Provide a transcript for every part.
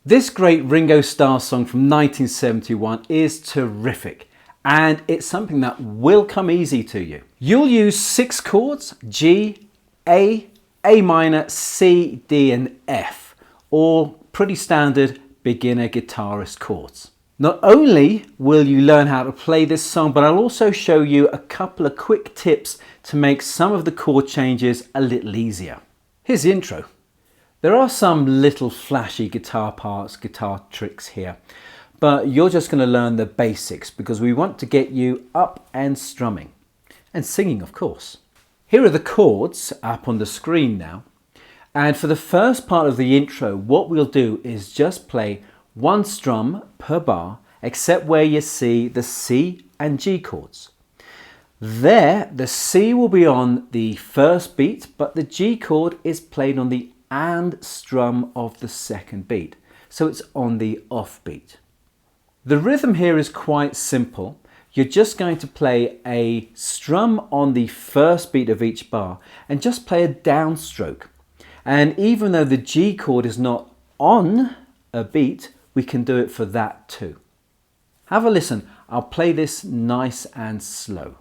This great Ringo Starr song from 1971 is terrific, and it's something that will come easy to you. You'll use 6 chords: G, A minor, C, D and F, all pretty standard beginner guitarist chords. Not only will you learn how to play this song, but I'll also show you a couple of quick tips to make some of the chord changes a little easier. Here's the intro. There are some little flashy guitar parts, guitar tricks here, but you're just going to learn the basics because we want to get you up and strumming and singing, of course. Here are the chords up on the screen now, and for the first part of the intro, what we'll do is just play 1 strum per bar, except where you see the C and G chords. There, the C will be on the first beat, but the G chord is played on the and strum of the second beat, so it's on the off beat. The rhythm here is quite simple. You're just going to play a strum on the first beat of each bar and just play a downstroke. And even though the G chord is not on a beat, we can do it for that too. Have a listen. I'll play this nice and slow.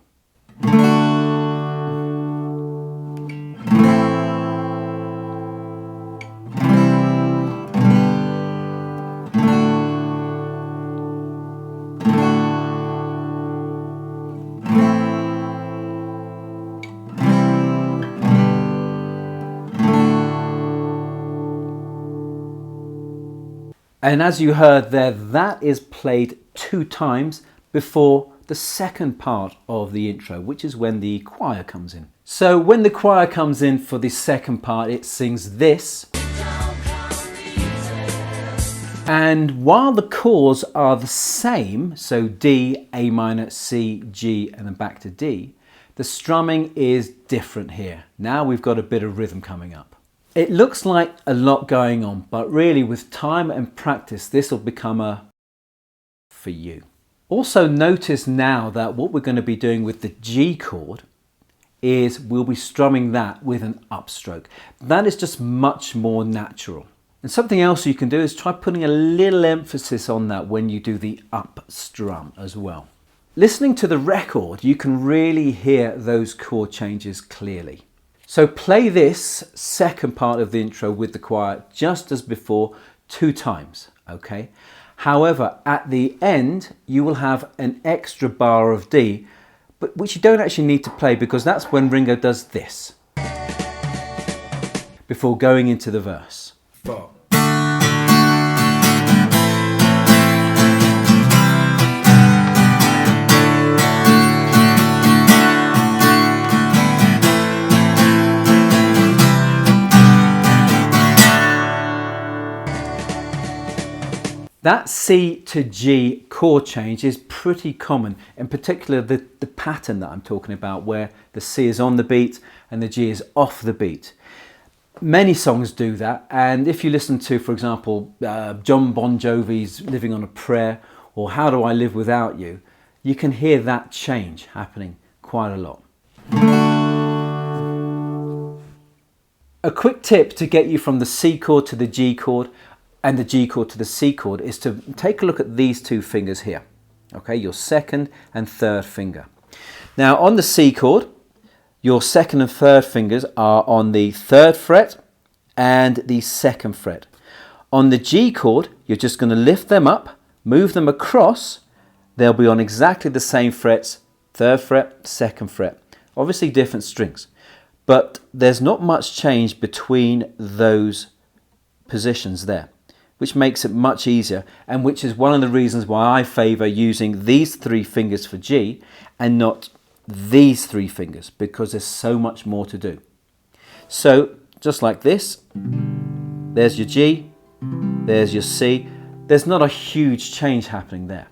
And as you heard there, that is played 2 times before the second part of the intro, which is when the choir comes in. So when the choir comes in for the second part, it sings this. And while the chords are the same, so D, A minor, C, G, and then back to D, the strumming is different here. Now we've got a bit of rhythm coming up. It looks like a lot going on, but really with time and practice, this will become a for you. Also notice now that what we're going to be doing with the G chord is we'll be strumming that with an upstroke. That is just much more natural. And something else you can do is try putting a little emphasis on that when you do the up strum as well. Listening to the record, you can really hear those chord changes clearly. So play this second part of the intro with the choir just as before 2 times, okay? However, at the end, you will have an extra bar of D, but which you don't actually need to play because that's when Ringo does this before going into the verse. 4. That C to G chord change is pretty common, in particular the pattern that I'm talking about where the C is on the beat and the G is off the beat. Many songs do that, and if you listen to, for example, John Bon Jovi's Living on a Prayer or How Do I Live Without You, you can hear that change happening quite a lot. A quick tip to get you from the C chord to the G chord and the G chord to the C chord is to take a look at these 2 fingers here, okay, your second and third finger. Now on the C chord, your second and third fingers are on the 3rd fret and the 2nd fret. On the G chord, you're just going to lift them up, move them across, they'll be on exactly the same frets, 3rd fret, 2nd fret, obviously different strings, but there's not much change between those positions there, which makes it much easier and which is one of the reasons why I favour using these 3 fingers for G and not these 3 fingers, because there's so much more to do. So just like this, there's your G, there's your C, there's not a huge change happening there.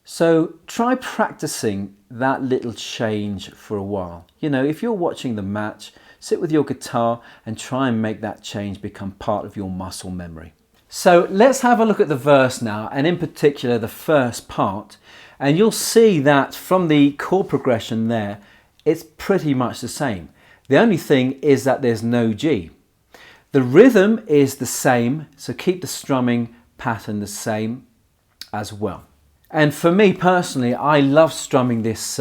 So try practicing that little change for a while. You know, if you're watching the match, sit with your guitar and try and make that change become part of your muscle memory. So let's have a look at the verse now, and in particular the first part, and you'll see that from the chord progression there, it's pretty much the same. The only thing is that there's no G. The rhythm is the same, so keep the strumming pattern the same as well. And for me personally, I love strumming this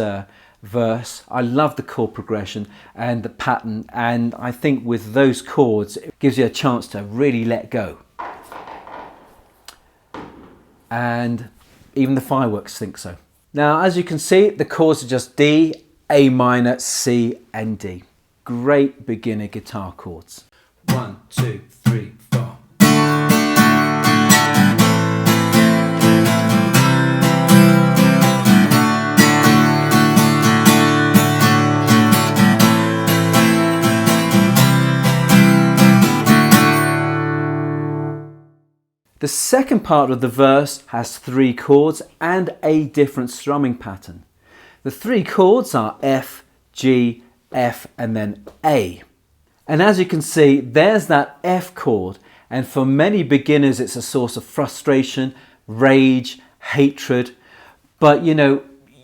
verse. I love the chord progression and the pattern, and I think with those chords it gives you a chance to really let go. And even the fireworks think so. Now, as you can see, the chords are just D, A minor, C and D. Great beginner guitar chords. 1, 2, 3, 4. The second part of the verse has 3 chords and a different strumming pattern. The 3 chords are F, G, F and then A. And as you can see, there's that F chord, and for many beginners it's a source of frustration, rage, hatred. But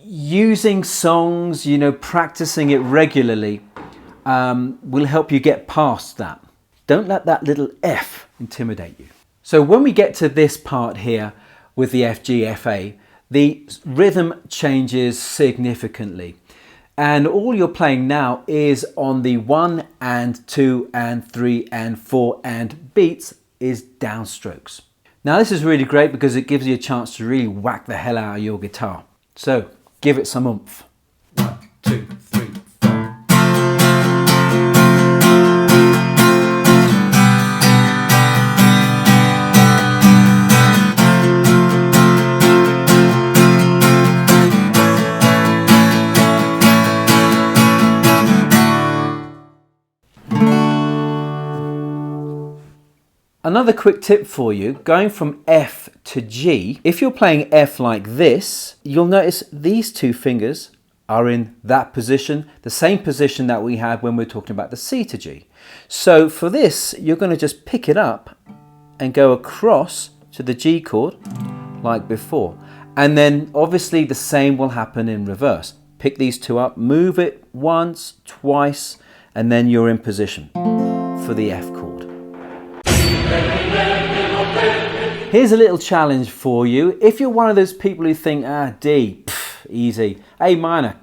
using songs, practicing it regularly will help you get past that. Don't let that little F intimidate you. So when we get to this part here with the F, G, F, A, the rhythm changes significantly. And all you're playing now is on the 1 and 2 and 3 and 4 and beats is downstrokes. Now this is really great because it gives you a chance to really whack the hell out of your guitar. So give it some oomph. 1, 2, 3, 4. Another quick tip for you, going from F to G, if you're playing F like this, you'll notice these 2 fingers are in that position, the same position that we had when we were talking about the C to G. So for this, you're going to just pick it up and go across to the G chord like before. And then obviously the same will happen in reverse. Pick these 2 up, move it once, twice, and then you're in position for the F chord. Here's a little challenge for you. If you're one of those people who think, D, easy, A minor,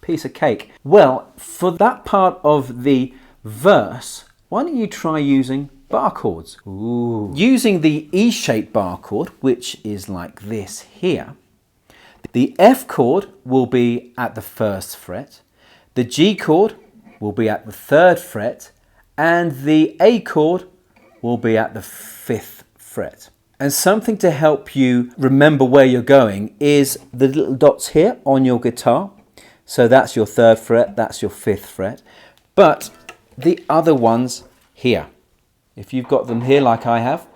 piece of cake. Well, for that part of the verse, why don't you try using bar chords? Ooh. Using the E-shaped bar chord, which is like this here, the F chord will be at the 1st fret, the G chord will be at the 3rd fret, and the A chord will be at the 5th fret. And something to help you remember where you're going is the little dots here on your guitar. So that's your 3rd fret, that's your 5th fret. But the other ones here, if you've got them here like I have,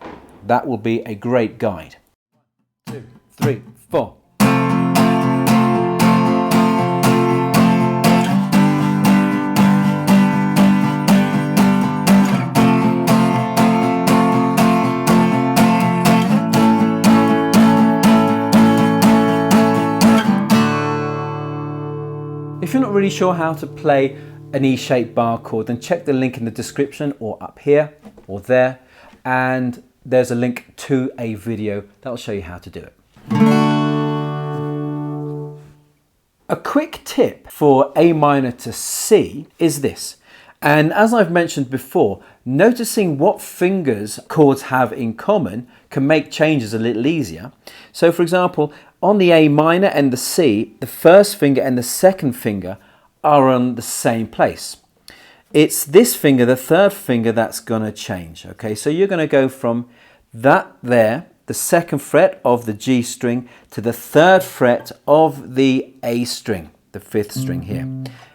that will be a great guide. 1, 2, 3, 4. If you're not really sure how to play an E-shaped bar chord, then check the link in the description or up here or there, and there's a link to a video that'll show you how to do it. A quick tip for A minor to C is this, and as I've mentioned before, noticing what fingers chords have in common can make changes a little easier. So for example, on the A minor and the C, the 1st finger and the 2nd finger are on the same place. It's this finger, the 3rd finger, that's going to change. Okay, so you're going to go from that there, the 2nd fret of the G string, to the 3rd fret of the A string, the 5th string here.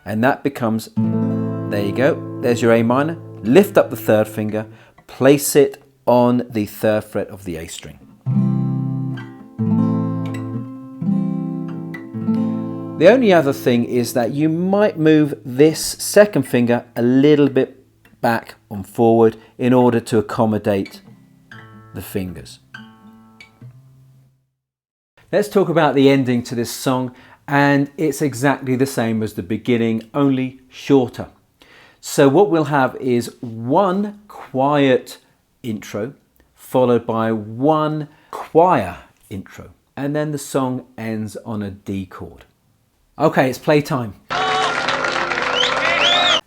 And that becomes, there you go, there's your A minor. Lift up the 3rd finger, place it on the 3rd fret of the A string. The only other thing is that you might move this 2nd finger a little bit back and forward in order to accommodate the fingers. Let's talk about the ending to this song, and it's exactly the same as the beginning, only shorter. So what we'll have is 1 quiet intro followed by one choir intro. And then the song ends on a D chord. Okay, it's playtime.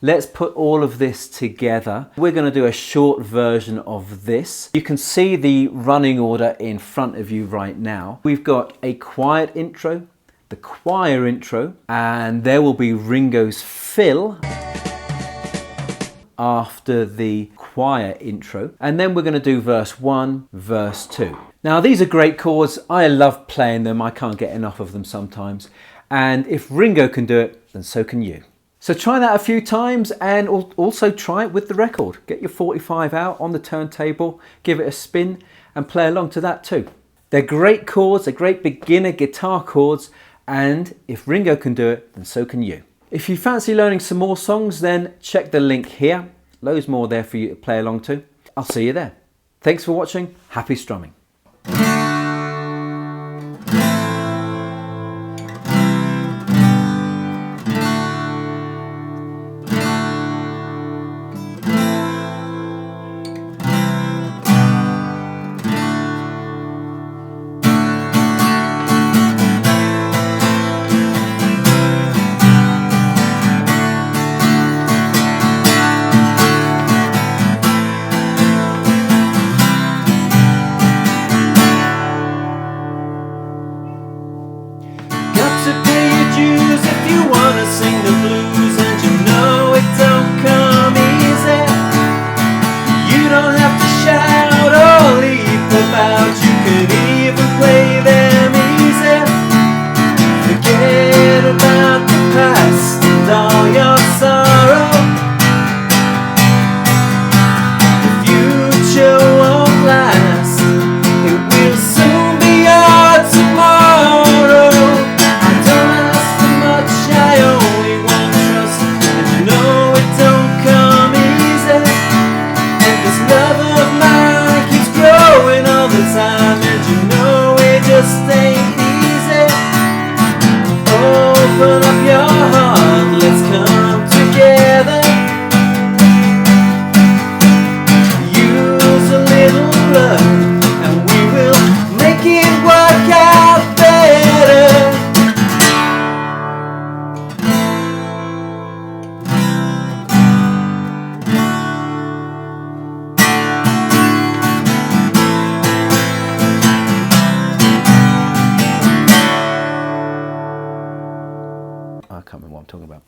Let's put all of this together. We're going to do a short version of this. You can see the running order in front of you right now. We've got a quiet intro, the choir intro, and there will be Ringo's fill after the choir intro. And then we're going to do verse 1, verse 2. Now these are great chords. I love playing them. I can't get enough of them sometimes. And if Ringo can do it, then so can you. So try that a few times and also try it with the record. Get your 45 out on the turntable, give it a spin and play along to that too. They're great chords, they're great beginner guitar chords, and if Ringo can do it, then so can you. If you fancy learning some more songs, then check the link here. Loads more there for you to play along to. I'll see you there. Thanks for watching. Happy strumming. Open up your heart, let's come together. Use a little love and we will make it work out better. I can't remember what I'm talking about.